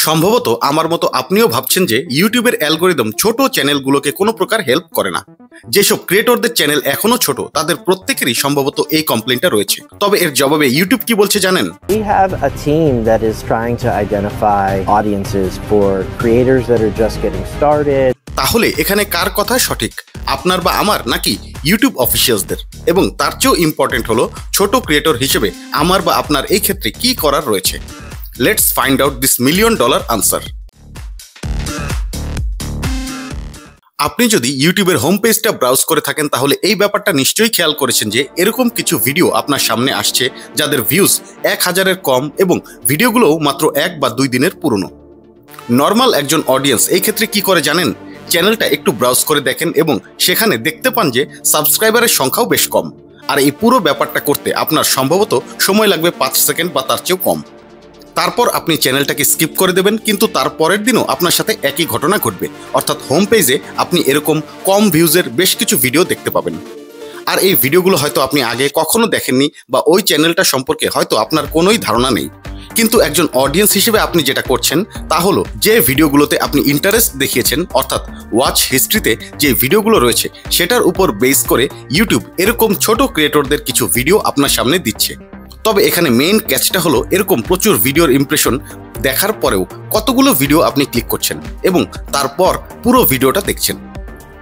সম্ভবত আমার মতো আপনিও ভাবছেন যে ইউটিউবের অ্যালগোরিদম ছোট চ্যানেলগুলোকে কোনো প্রকার হেল্প করে না। যেসব ক্রিয়েটরদের চ্যানেল এখনো ছোট তাদের প্রত্যেকেরই সম্ভবত এই কমপ্লেইনটা রয়েছে। তবে এর জবাবে ইউটিউব কি বলছে জানেন? We have a team that is trying to identify audiences for creators that are just getting started. তাহলে এখানে কার কথা সঠিক, আপনার বা আমার, নাকি ইউটিউব অফিসিয়ালসদের? এবং তার চেয়েও ইম্পর্টেন্ট হলো ছোট ক্রিয়েটর হিসেবে আমার বা আপনার এই ক্ষেত্রে কি করার রয়েছে। Let's find out this $1 million answer. আপনি যদি ইউটিউবের হোম পেজটা ব্রাউজ করে থাকেন তাহলে এই ব্যাপারটা নিশ্চয়ই খেয়াল করেছেন যে এরকম কিছু ভিডিও আপনার সামনে আসছে যাদের ভিউজ 1000-এর কম এবং ভিডিওগুলোও মাত্র 1 বা 2 দিনের পুরনো। নর্মাল একজন অডিয়েন্স এই ক্ষেত্রে কি করে জানেন? চ্যানেলটা একটু ব্রাউজ করে দেখেন এবং সেখানে দেখতে পান যে সাবস্ক্রাইবারের সংখ্যাও বেশ কম। আর এই পুরো ব্যাপারটা করতে আপনার সম্ভবত সময় লাগবে 5 সেকেন্ড বা তার চেয়েও কম। তারপর আপনি চ্যানেলটাকে স্কিপ করে দেবেন, কিন্তু তার পরের দিনও আপনার সাথে একই ঘটনা ঘটবে, অর্থাৎ হোম পেজে আপনি এরকম কম ভিউজের বেশ কিছু ভিডিও দেখতে পাবেন। আর এই ভিডিওগুলো হয়তো আপনি আগে কখনো দেখেননি বা ওই চ্যানেলটা সম্পর্কে হয়তো আপনার কোনোই ধারণা নেই। কিন্তু একজন অডিয়েন্স হিসেবে আপনি যেটা করছেন তা হলো যে ভিডিওগুলোতে আপনি ইন্টারেস্ট দেখিয়েছেন, অর্থাৎ ওয়াচ হিস্ট্রিতে যে ভিডিওগুলো রয়েছে সেটার উপর বেস করে ইউটিউব এরকম ছোট ক্রিয়েটরদের কিছু ভিডিও আপনার সামনে দিচ্ছে। তবে এখানে মেইন ক্যাচটা হলো এরকম প্রচুর ভিডিওর ইমপ্রেশন দেখার পরেও কতগুলো ভিডিও আপনি ক্লিক করছেন এবং তারপর পুরো ভিডিওটা দেখছেন।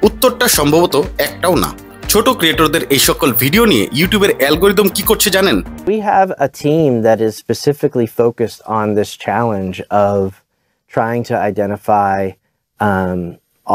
উত্তরটা সম্ভবত একটাও না। ছোট ক্রিয়েটরদের এই সকল ভিডিও নিয়ে ইউটিউবের অ্যালগোরিদম কি করছে জানেন? We have a team that is specifically focused on this challenge of trying to identify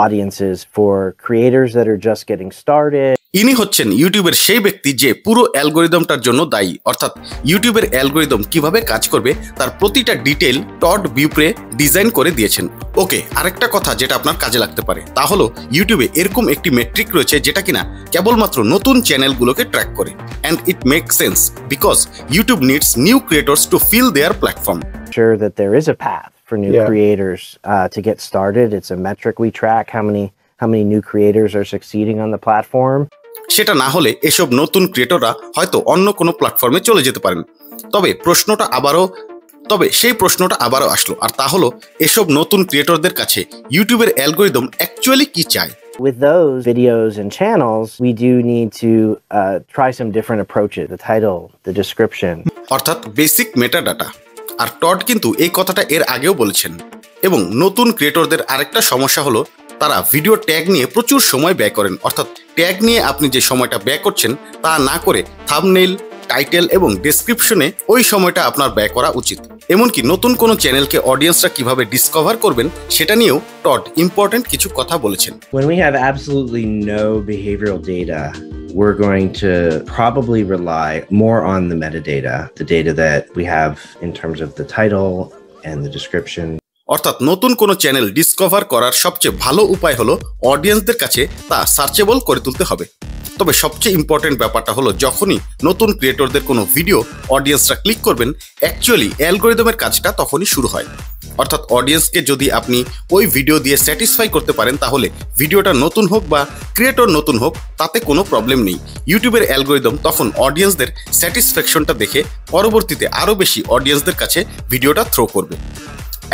audiences for creators that are just getting started. ইনি হচ্ছেন ইউটিউবের সেই ব্যক্তি যে পুরো অ্যালগোরিদমটার জন্য দায়ী, অর্থাৎ ইউটিউবের অ্যালগোরিদম কিভাবে কাজ করবে তার প্রতিটা ডিটেল টড বিউপ্রে ডিজাইন করে দিয়েছেন। ওকে, আরেকটা কথা যেটা আপনার কাজে লাগতে পারে তা হলো ইউটিউবে এরকম একটি মেট্রিক রয়েছে যেটা কিনা কেবলমাত্র নতুন চ্যানেলগুলোকে ট্র্যাক করে। And it makes sense because YouTube needs new creators to fill their platform. Sure that there is a path for new creators to get started. It's a metric we track how many new creators are succeeding on the platform. সেটা না হলে এসব নতুন ক্রিয়েটররা হয়তো অন্য কোনো প্ল্যাটফর্মে চলে যেতে পারেন। তবে সেই প্রশ্নটা আবারও আসলো, আর তা হলো এসব নতুন ক্রিয়েটরদের কাছে ইউটিউবের অ্যালগোরিদম অ্যাকচুয়ালি কি চায়। With those videos and channels, we do need to try some different approaches. The title, the description. অর্থাৎ বেসিক মেটাডাটা। আর টড কিন্তু এই কথাটা এর আগেও বলেছেন। এবং নতুন ক্রিয়েটরদের আরেকটা সমস্যা হলো তারা ভিডিও ট্যাগ নিয়ে প্রচুর সময় ব্যয় করেন, অর্থাৎ ট্যাগ নিয়ে আপনি যে সময়টা ব্যয় করছেন তা না করে থাম্বনেইল, টাইটেল এবং ডেসক্রিপশনে ওই সময়টা আপনার ব্যয় করা উচিত। এমনকি নতুন কোনো চ্যানেলকে অডিয়েন্সরা কিভাবে ডিসকভার করবেন সেটা নিয়েও টড ইম্পর্টেন্ট কিছু কথা বলেছেন। When we have absolutely no behavioral data, we're going to probably rely more on the metadata, the data that we have in terms of the title and the description. অর্থাৎ নতুন কোনো channel discover করার সবচেয়ে ভালো উপায় হলো অডিয়েন্সদের কাছে তা সার্চেবল করে তুলতে হবে। তবে সবচেয়ে ইম্পর্টেন্ট ব্যাপারটা হলো যখনই নতুন ক্রিয়েটরদের কোনো ভিডিও অডিয়েন্সরা ক্লিক করবেন, অ্যাকচুয়ালি অ্যালগোরিদমের কাজটা তখনই শুরু হয়। অর্থাৎ অডিয়েন্সকে যদি আপনি ওই ভিডিও দিয়ে স্যাটিসফাই করতে পারেন তাহলে ভিডিওটা নতুন হোক বা ক্রিয়েটর নতুন হোক তাতে কোনো প্রবলেম নেই। ইউটিউবের অ্যালগোরিদম তখন অডিয়েন্সদের স্যাটিসফ্যাকশনটা দেখে পরবর্তীতে আরও বেশি অডিয়েন্সদের কাছে ভিডিওটা থ্রো করবে।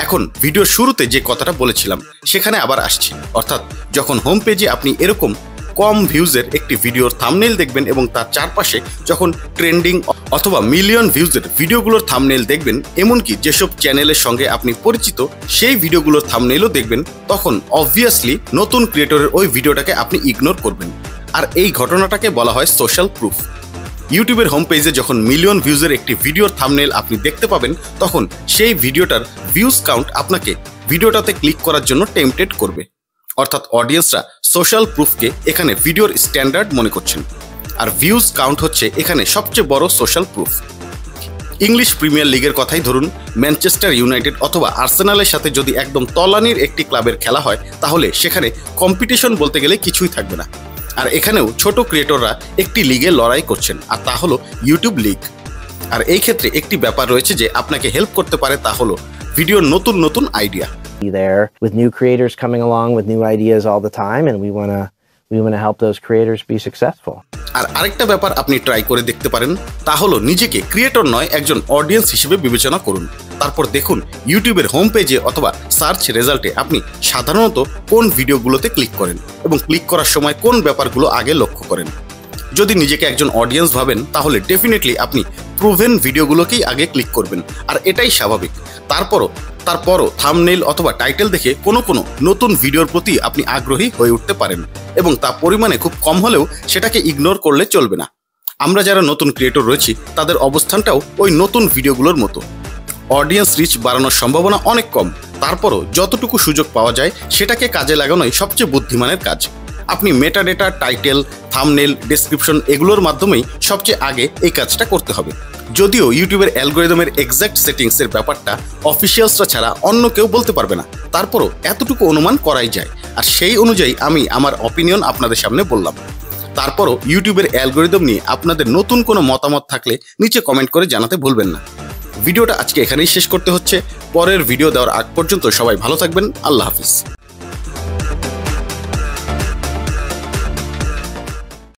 এখন ভিডিওর শুরুতে যে কথাটা বলেছিলাম সেখানে আবার আসছি, অর্থাৎ যখন হোম পেজে আপনি এরকম কম ভিউজের একটি ভিডিওর থাম্বনেইল দেখবেন এবং তার চারপাশে যখন ট্রেন্ডিং অথবা মিলিয়ন ভিউজের ভিডিওগুলোর থাম্বনেইল দেখবেন, এমনকি যেসব চ্যানেলের সঙ্গে আপনি পরিচিত সেই ভিডিওগুলোর থাম্বনেইলও দেখবেন, তখন অবভিয়াসলি নতুন ক্রিয়েটরের ওই ভিডিওটাকে আপনি ইগনোর করবেন। আর এই ঘটনাটাকে বলা হয় সোশ্যাল প্রুফ। ইউটিউবের হোম পেজে যখন মিলিয়ন ভিউজের একটি ভিডিওর থাম্বনেইল আপনি দেখতে পাবেন তখন সেই ভিডিওটার ভিউজ কাউন্ট আপনাকে ভিডিওটাতে ক্লিক করার জন্য টেম্পটেড করবে। অর্থাৎ অডিয়েন্সরা সোশ্যাল প্রুফকে এখানে ভিডিওর স্ট্যান্ডার্ড মনে করছেন, আর ভিউজ কাউন্ট হচ্ছে এখানে সবচেয়ে বড় সোশ্যাল প্রুফ। ইংলিশ প্রিমিয়ার লিগের কথাই ধরুন, ম্যানচেস্টার ইউনাইটেড অথবা আর্সেনালের সাথে যদি একদম তলানির একটি ক্লাবের খেলা হয় তাহলে সেখানে কম্পিটিশন বলতে গেলে কিছুই থাকবে না। আর এখানেও ছোট ক্রিয়েটররা একটি লিগে লড়াই করছেন, আর তা হলো ইউটিউব লিগ। আর এই ক্ষেত্রে একটি ব্যাপার রয়েছে যে আপনাকে হেল্প করতে পারে, তা হলো ভিডিওর নতুন নতুন idea. There with new creators coming along with new ideas all the time, and we want to help those creators be successful. আর আরেকটা ব্যাপার আপনি ট্রাই করে দেখতে পারেন, তা হলো নিজেকে ক্রিয়েটর নয় একজন অডিয়েন্স হিসেবে বিবেচনা করুন। তারপর দেখুন ইউটিউবের হোম পেজে অথবা সার্চ রেজাল্টে আপনি সাধারণত কোন ভিডিওগুলোতে ক্লিক করেন এবং ক্লিক করার সময় কোন ব্যাপারগুলো আগে লক্ষ্য করেন। যদি নিজেকে একজন অডিয়েন্স ভাবেন তাহলে ডেফিনেটলি আপনি প্রুভেন ভিডিওগুলোকেই আগে ক্লিক করবেন, আর এটাই স্বাভাবিক। তারপরও থাম্বনেইল অথবা টাইটেল দেখে কোনো নতুন ভিডিওর প্রতি আপনি আগ্রহী হয়ে উঠতে পারেন এবং তা পরিমাণে খুব কম হলেও সেটাকে ইগনোর করলে চলবে না। আমরা যারা নতুন ক্রিয়েটর রয়েছি তাদের অবস্থানটাও ওই নতুন ভিডিওগুলোর মতো। অডিয়েন্স রিচ বাড়ানোর সম্ভাবনা অনেক কম, তারপরও যতটুকু সুযোগ পাওয়া যায় সেটাকে কাজে লাগানোই সবচেয়ে বুদ্ধিমানের কাজ। আপনি মেটাডেটা, টাইটেল, থাম্বনেইল, ডেসক্রিপশন এগুলোর মাধ্যমেই সবচেয়ে আগে এই কাজটা করতে হবে। যদিও ইউটিউবের অ্যালগোরিদমের এক্সাক্ট সেটিংসের ব্যাপারটা অফিসিয়ালসরা ছাড়া অন্য কেউ বলতে পারবে না, তারপরও এতটুকু অনুমান করাই যায়, আর সেই অনুযায়ী আমি আমার অপিনিয়ন আপনাদের সামনে বললাম। তারপরও ইউটিউবের অ্যালগোরিদম নিয়ে আপনাদের নতুন কোনো মতামত থাকলে নিচে কমেন্ট করে জানাতে ভুলবেন না। ভিডিওটা আজকে এখানেই শেষ করতে হচ্ছে। পরের ভিডিও দেওয়ার আগ পর্যন্ত সবাই ভালো থাকবেন। আল্লাহ হাফিজ।